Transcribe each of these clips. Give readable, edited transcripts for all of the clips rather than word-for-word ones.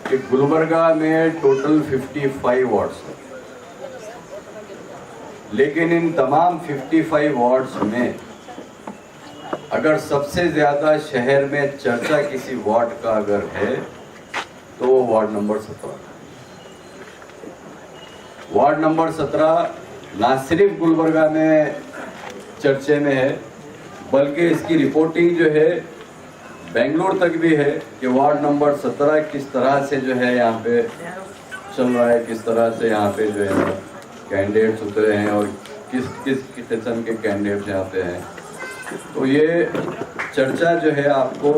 कि गुलबर्गा में total 55 wards हैं, लेकिन इन तमाम 55 वार्ड्स में अगर सबसे ज़्यादा शहर में चर्चा किसी वार्ड का अगर है तो वो वार्ड नंबर 17। वार्ड नंबर 17 ना सिर्फ गुलबर्गा में चर्चे में है, बल्कि इसकी रिपोर्टिंग जो है बेंगलोर तक भी है कि वार्ड नंबर 17 किस तरह से जो है यहाँ पे चल रहा है, किस तरह से यहाँ पे जो है कैंडिडेट्स उतरे हैं और किस किस किस्म के कैंडिडेट्स यहाँ पे हैं। तो ये चर्चा जो है आपको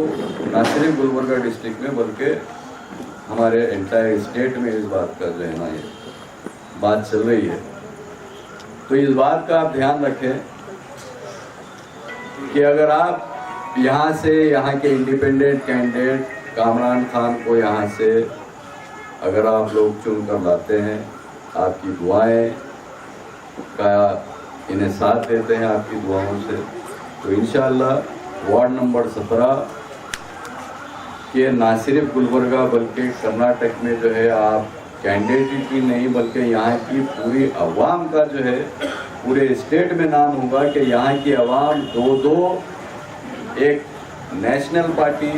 न सिर्फ गुलबर्गा डिस्ट्रिक्ट में बल्कि हमारे एंटायर स्टेट में इस बात का जो है ना ये बात चल रही है। तो इस बात का आप ध्यान रखें कि अगर आप यहाँ से यहाँ के इंडिपेंडेंट कैंडिडेट कामरान खान को यहाँ से अगर आप लोग चुन कर लाते हैं, आपकी दुआएं का इन्हें साथ देते हैं आपकी दुआओं से, तो इंशाअल्लाह वार्ड नंबर 17 के ना सिर्फ गुलबर्गा बल्कि कर्नाटक में जो है आप कैंडिडेट की नहीं बल्कि यहाँ की पूरी आवाम का जो है पूरे स्टेट में नाम होगा कि यहाँ की आवाम दो एक नेशनल पार्टी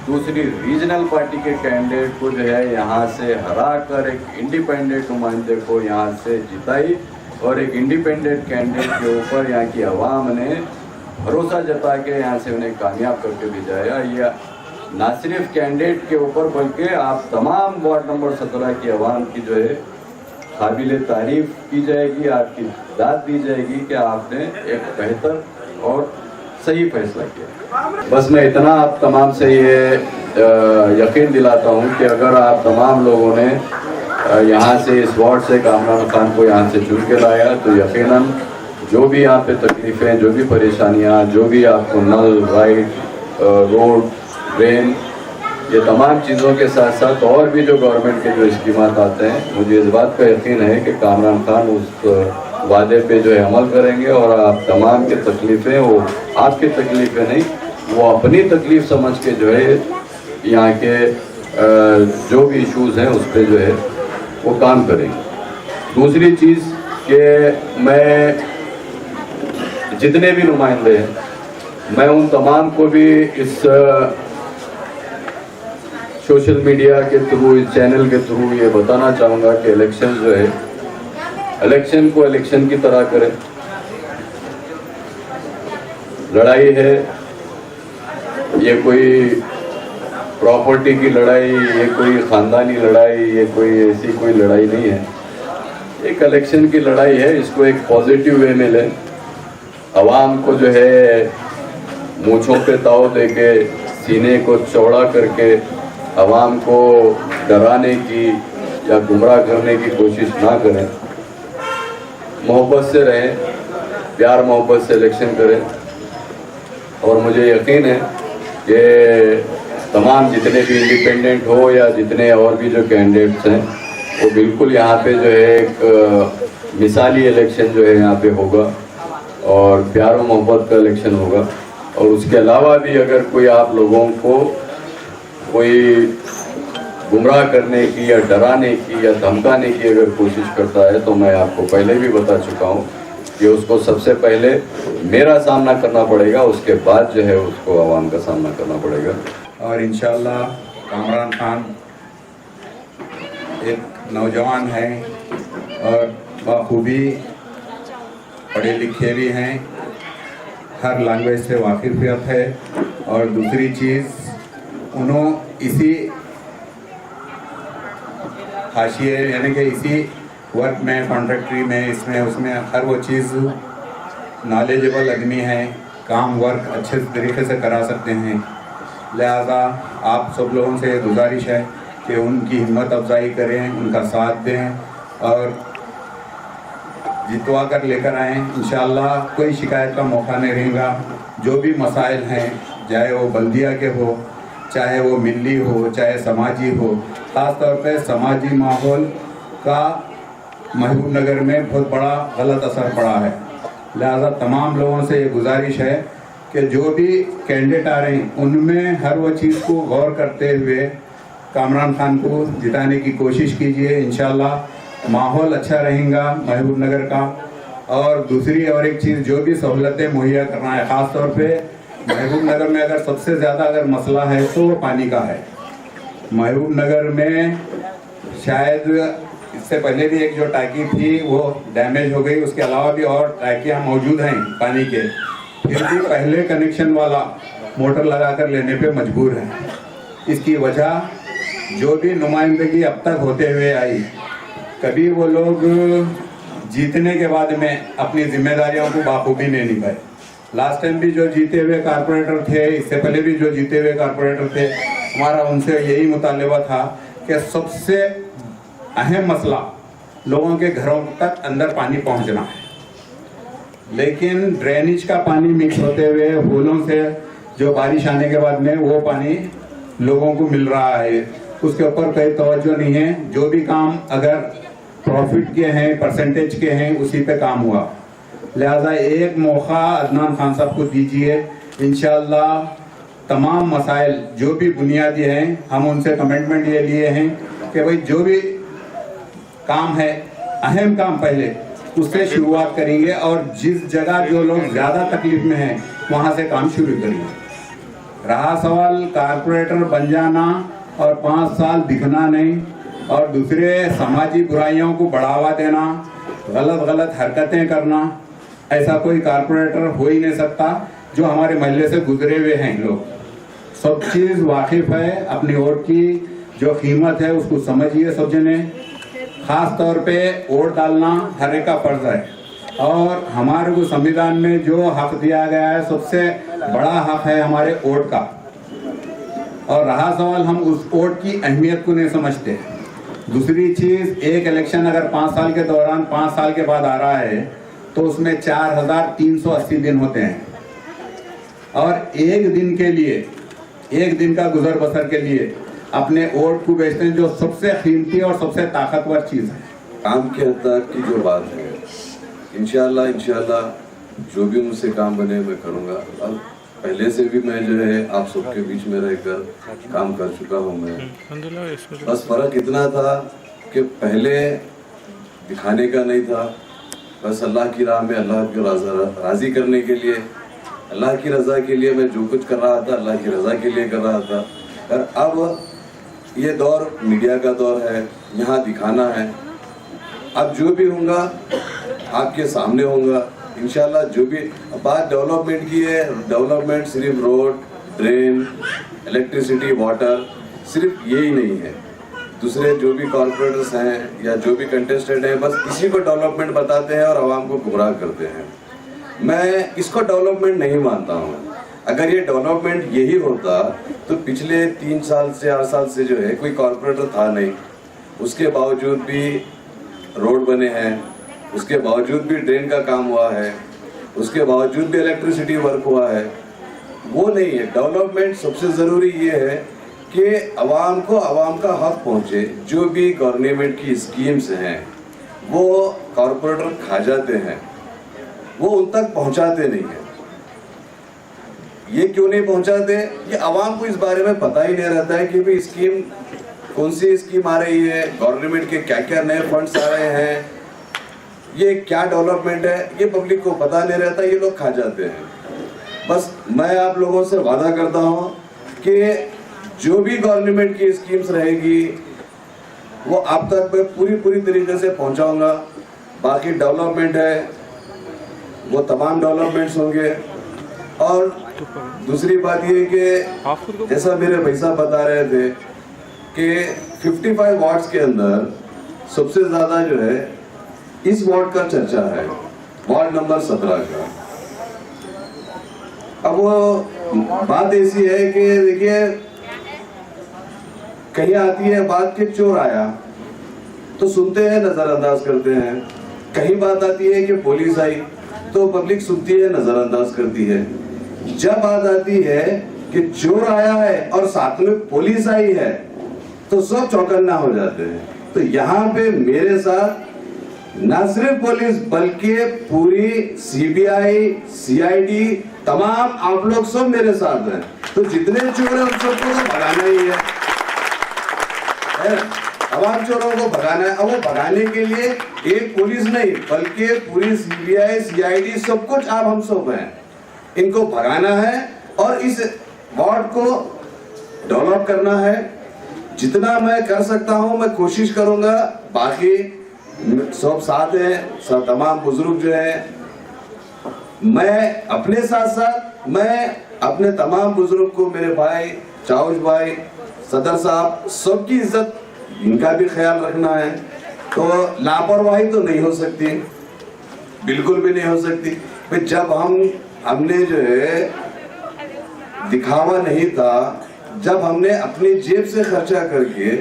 दूसरी रीजनल पार्टी के कैंडिडेट को जो है यहाँ से हरा कर एक इंडिपेंडेंट नुमाइंदे को यहाँ से जिताई और एक इंडिपेंडेंट कैंडिडेट के ऊपर यहाँ की आवाम ने भरोसा जता के यहाँ से उन्हें कामयाब करके भेजाया। या ना सिर्फ कैंडिडेट के ऊपर बल्कि आप तमाम वार्ड नंबर 17 की आवाम की जो है काबिल तारीफ की जाएगी, आपकी दाद दी जाएगी कि आपने एक बेहतर और सही फैसला किया। बस मैं इतना आप तमाम से ये यकीन दिलाता हूँ कि अगर आप तमाम लोगों ने यहाँ से इस वार्ड से कामरान खान को यहाँ से चुन के लाया तो यकीनन जो भी यहाँ पे तकलीफ़ें, जो भी परेशानियाँ, जो भी आपको नल, लाइट, रोड, ड्रेन, ये तमाम चीज़ों के साथ साथ और भी जो गवर्नमेंट के जो स्कीमात आते हैं, मुझे इस बात का यकीन है कि कामरान खान उस वादे पे जो है अमल करेंगे और आप तमाम की तकलीफ़ें वो आपकी तकलीफ़ें नहीं, वो अपनी तकलीफ़ समझ के जो है यहाँ के जो भी इश्यूज़ हैं उस पर जो है वो काम करेंगे। दूसरी चीज़ कि मैं जितने भी नुमाइंदे हैं, मैं उन तमाम को भी इस सोशल मीडिया के थ्रू, इस चैनल के थ्रू ये बताना चाहूँगा कि इलेक्शन जो है, इलेक्शन को इलेक्शन की तरह करें। लड़ाई है, ये कोई प्रॉपर्टी की लड़ाई, ये कोई ख़ानदानी लड़ाई, ये कोई ऐसी कोई लड़ाई नहीं है। एक इलेक्शन की लड़ाई है, इसको एक पॉजिटिव वे में लें। आवाम को जो है मूँछों पे ताव दे के, सीने को चौड़ा करके आवाम को डराने की या गुमराह करने की कोशिश ना करें। मोहब्बत से रहें, प्यार मोहब्बत से इलेक्शन करें। और मुझे यकीन है कि तमाम जितने भी इंडिपेंडेंट हो या जितने और भी जो कैंडिडेट्स हैं वो बिल्कुल यहाँ पे जो है एक मिसाली इलेक्शन जो है यहाँ पे होगा और प्यार और मोहब्बत का इलेक्शन होगा। और उसके अलावा भी अगर कोई आप लोगों को कोई गुमराह करने की या डराने की या धमकाने की अगर कोशिश करता है तो मैं आपको पहले भी बता चुका हूँ कि उसको सबसे पहले मेरा सामना करना पड़ेगा, उसके बाद जो है उसको आवाम का सामना करना पड़ेगा। और इंशाल्लाह कामरान खान एक नौजवान है और बखूबी पढ़े लिखे भी हैं, हर लैंग्वेज से वाकिफियत है। और दूसरी चीज़ उन्होंने इसी हाशिए यानी कि इसी वर्क में, कॉन्ट्रैक्टरी में, इसमें उसमें हर वो चीज़ नॉलेजेबल आदमी है, काम वर्क अच्छे तरीके से करा सकते हैं। लिहाजा आप सब लोगों से गुजारिश है कि उनकी हिम्मत अफजाई करें, उनका साथ दें और जितवा कर लेकर आएँ। इंशाअल्लाह कोई शिकायत का मौका नहीं रहेगा। जो भी मसाइल हैं, चाहे वो बल्दिया के हो, चाहे वो मिली हो, चाहे समाजी हो, ख़ास तौर पे समाजी माहौल का महबूब नगर में बहुत बड़ा गलत असर पड़ा है। लिहाजा तमाम लोगों से ये गुजारिश है कि जो भी कैंडिडेट आ रहे हैं उनमें हर वो चीज़ को गौर करते हुए कामरान खान को जिताने की कोशिश कीजिए। इंशाल्लाह माहौल अच्छा रहेगा महबूब नगर का। और दूसरी और एक चीज़, जो भी सहूलतें मुहैया करना है, ख़ास तौर पे महबूब नगर में अगर सबसे ज़्यादा अगर मसला है तो वो पानी का है। महबूब नगर में शायद इससे पहले भी एक जो टाकी थी वो डैमेज हो गई, उसके अलावा भी और टाकियाँ मौजूद हैं पानी के, फिर भी पहले कनेक्शन वाला मोटर लगा कर लेने पे मजबूर है। इसकी वजह जो भी नुमाइंदगी अब तक होते हुए आई, कभी वो लोग जीतने के बाद में अपनी जिम्मेदारियों को बाखूबी नहीं निभाए। लास्ट टाइम भी जो जीते हुए कारपोरेटर थे, इससे पहले भी जो जीते हुए कारपोरेटर थे, हमारा उनसे यही मुतालबा था कि सबसे अहम मसला लोगों के घरों तक अंदर पानी पहुंचना है। लेकिन ड्रेनेज का पानी मिक्स होते हुए होलों से जो बारिश आने के बाद में वो पानी लोगों को मिल रहा है, उसके ऊपर कोई तवज्जो नहीं है। जो भी काम अगर प्रॉफिट के हैं, परसेंटेज के हैं, उसी पे काम हुआ। लिहाजा एक मौका अदनान खान साहब को दीजिए। इंशाअल्लाह तमाम मसाइल जो भी बुनियादी हैं, हम उनसे कमिटमेंट ये लिए हैं कि भाई जो भी काम है, अहम काम पहले उससे शुरुआत करेंगे और जिस जगह जो लोग ज़्यादा तकलीफ में हैं वहाँ से काम शुरू करेंगे। रहा सवाल कारपोरेटर बन जाना और 5 साल दिखना नहीं और दूसरे समाजी बुराइयों को बढ़ावा देना, गलत हरकतें करना, ऐसा कोई कारपोरेटर हो ही नहीं सकता। जो हमारे महल्ले से गुजरे हुए हैं लोग सब चीज़ वाकिफ है, अपनी वोट की जो कीमत है उसको समझिए सब जने। खास तौर पे वोट डालना हर एक का फर्ज है और हमारे को संविधान में जो हक दिया गया है सबसे बड़ा हक है हमारे वोट का। और रहा सवाल हम उस वोट की अहमियत को नहीं समझते। दूसरी चीज़, एक इलेक्शन अगर 5 साल के दौरान 5 साल के बाद आ रहा है तो उसमें 4380 दिन होते हैं और एक दिन के लिए, एक दिन का गुजर बसर के लिए अपने वोट को बेचते हैं, जो सबसे कीमती और सबसे ताकतवर चीज़ है। काम के हद तक की जो बात है, इंशाल्लाह जो भी मुझसे काम बने मैं करूँगा। अब पहले से भी मैं जो है आप सबके बीच में रहकर काम कर चुका हूँ मैं। बस फ़र्क इतना था कि पहले दिखाने का नहीं था, बस अल्लाह की राह में अल्लाह को राज़ी करने के लिए, अल्लाह की रज़ा के लिए मैं जो कुछ कर रहा था अल्लाह की रज़ा के लिए कर रहा था। और अब ये दौर मीडिया का दौर है, यहाँ दिखाना है। अब जो भी होगा आपके सामने होगा इंशाल्लाह। जो भी बात डेवलपमेंट की है, डेवलपमेंट सिर्फ रोड, ड्रेन, इलेक्ट्रिसिटी, वाटर, सिर्फ यही नहीं है। दूसरे जो भी कॉर्पोरेटर्स हैं या जो भी कंटेस्टेंट हैं, बस इसी को डेवलपमेंट बताते हैं और आवाम को गुमराह करते हैं। मैं इसको डेवलपमेंट नहीं मानता हूँ। अगर ये डेवलपमेंट यही होता तो पिछले 3 साल से 8 साल से जो है कोई कॉर्पोरेटर था नहीं, उसके बावजूद भी रोड बने हैं, उसके बावजूद भी ड्रेन का काम हुआ है, उसके बावजूद भी इलेक्ट्रिसिटी वर्क हुआ है। वो नहीं है। डेवलपमेंट सबसे ज़रूरी ये है कि आवाम को आवाम का हक पहुँचे। जो भी गवर्नमेंट की स्कीम्स हैं वो कॉर्पोरेटर खा जाते हैं, वो उन तक पहुँचाते नहीं हैं। ये क्यों नहीं पहुंचाते? ये आवाम को इस बारे में पता ही नहीं रहता है कि भाई स्कीम कौन सी स्कीम आ रही है, गवर्नमेंट के क्या क्या नए फंड्स आ रहे हैं, ये क्या डेवलपमेंट है, ये पब्लिक को पता नहीं रहता, ये लोग खा जाते हैं। बस मैं आप लोगों से वादा करता हूँ कि जो भी गवर्नमेंट की स्कीम्स रहेगी वो आप तक मैं पूरी तरीके से पहुँचाऊँगा। बाकी डेवलपमेंट है वो तमाम डेवलपमेंट्स होंगे। और दूसरी बात ये कि जैसा मेरे भाई साहब बता रहे थे कि 55 वार्ड्स के अंदर सबसे ज़्यादा जो है इस वार्ड का चर्चा है, वार्ड नंबर 17 का। अब वो बात ऐसी है कि देखिए, कहीं आती है बात कि चोर आया तो सुनते हैं, नज़रअंदाज करते हैं। कहीं बात आती है कि पुलिस आई तो पब्लिक सुनती है, नज़रअंदाज करती है। जब बात आती है कि चोर आया है और साथ में पुलिस आई है तो सब चौकन्ना हो जाते हैं। तो यहाँ पे मेरे साथ न सिर्फ पुलिस बल्कि पूरी CBI, CID, तमाम आप लोग सब मेरे साथ हैं। तो जितने चोर हैं उन सबको तो भगाना ही है। है। तमाम चोरों को भगाना है, और वो भगाने के लिए एक पुलिस नहीं बल्कि पूरी सीबीआई सीआईडी सब कुछ आप हम सब हैं, इनको भगाना है और इस वार्ड को डेवलप करना है। जितना मैं कर सकता हूं मैं कोशिश करूंगा। बाकी सब साथ हैं, सब तमाम बुजुर्ग जो हैं, मैं अपने साथ साथ मैं अपने तमाम बुजुर्ग को, मेरे भाई चाउश भाई, सदर साहब, सबकी इज्जत इनका भी ख्याल रखना है। तो लापरवाही तो नहीं हो सकती, बिल्कुल भी नहीं हो सकती। फिर जब हमने जो है दिखावा नहीं था, जब हमने अपनी जेब से खर्चा करके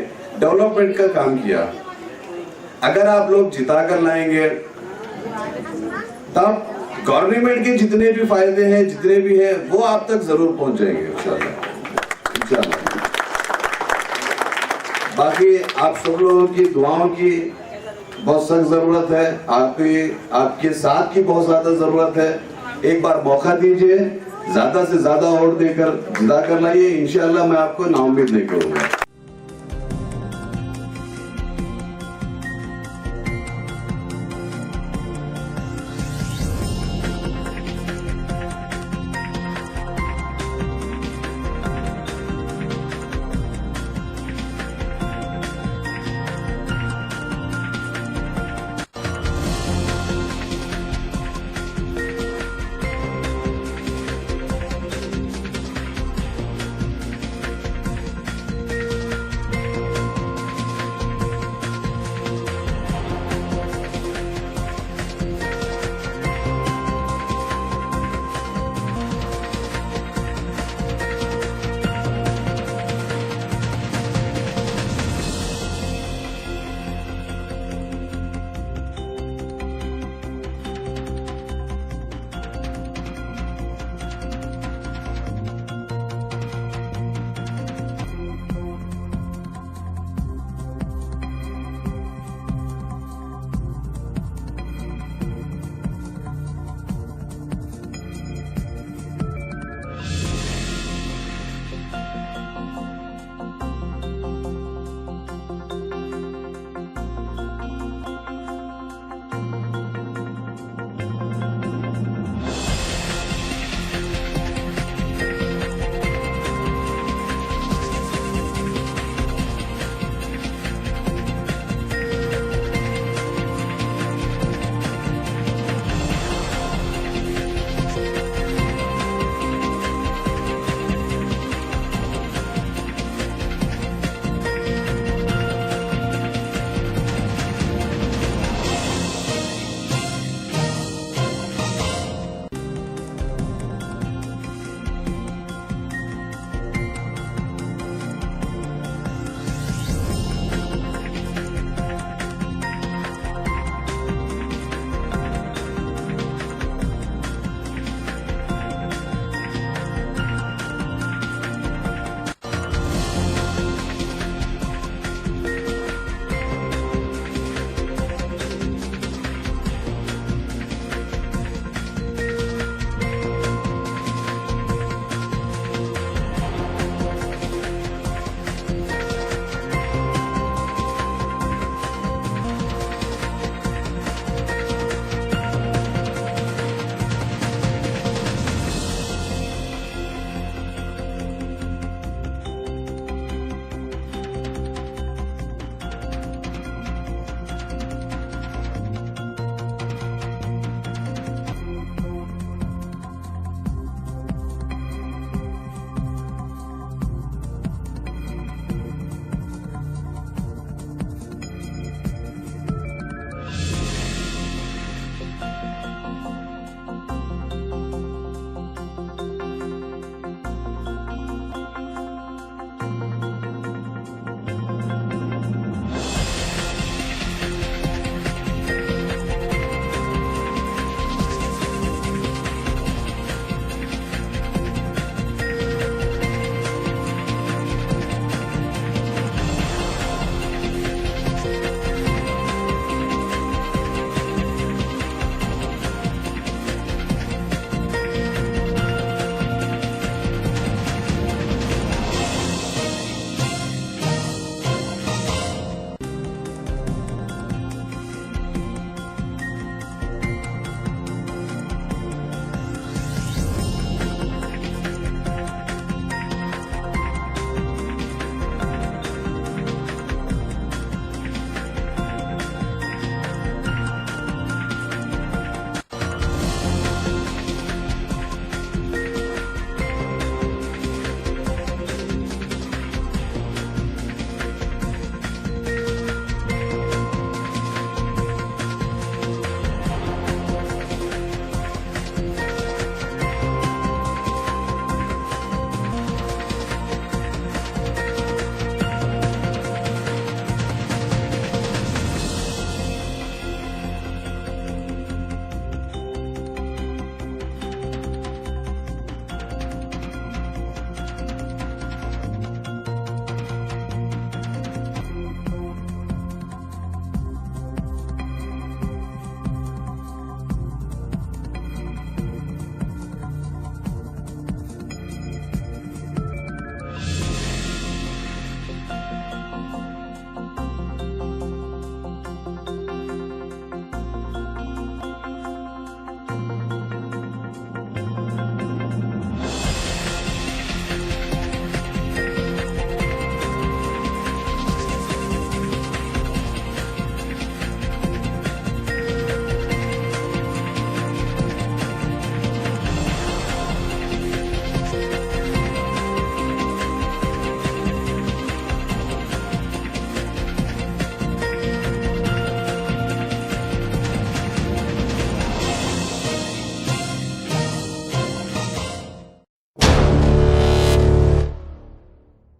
डेवलपमेंट का काम किया, अगर आप लोग जिता कर लाएंगे तब गवर्नमेंट के जितने भी फायदे हैं, जितने भी हैं, वो आप तक जरूर पहुंच जाएंगे इंशाल्लाह। बाकी आप सब लोगों की दुआओं की बहुत सख्त जरूरत है, आपके साथ की बहुत ज्यादा जरूरत है। एक बार मौका दीजिए, ज्यादा से ज्यादा वोट देकर जिता कर लाइए, इंशाल्लाह मैं आपको नाउम्मीद नहीं करूंगा।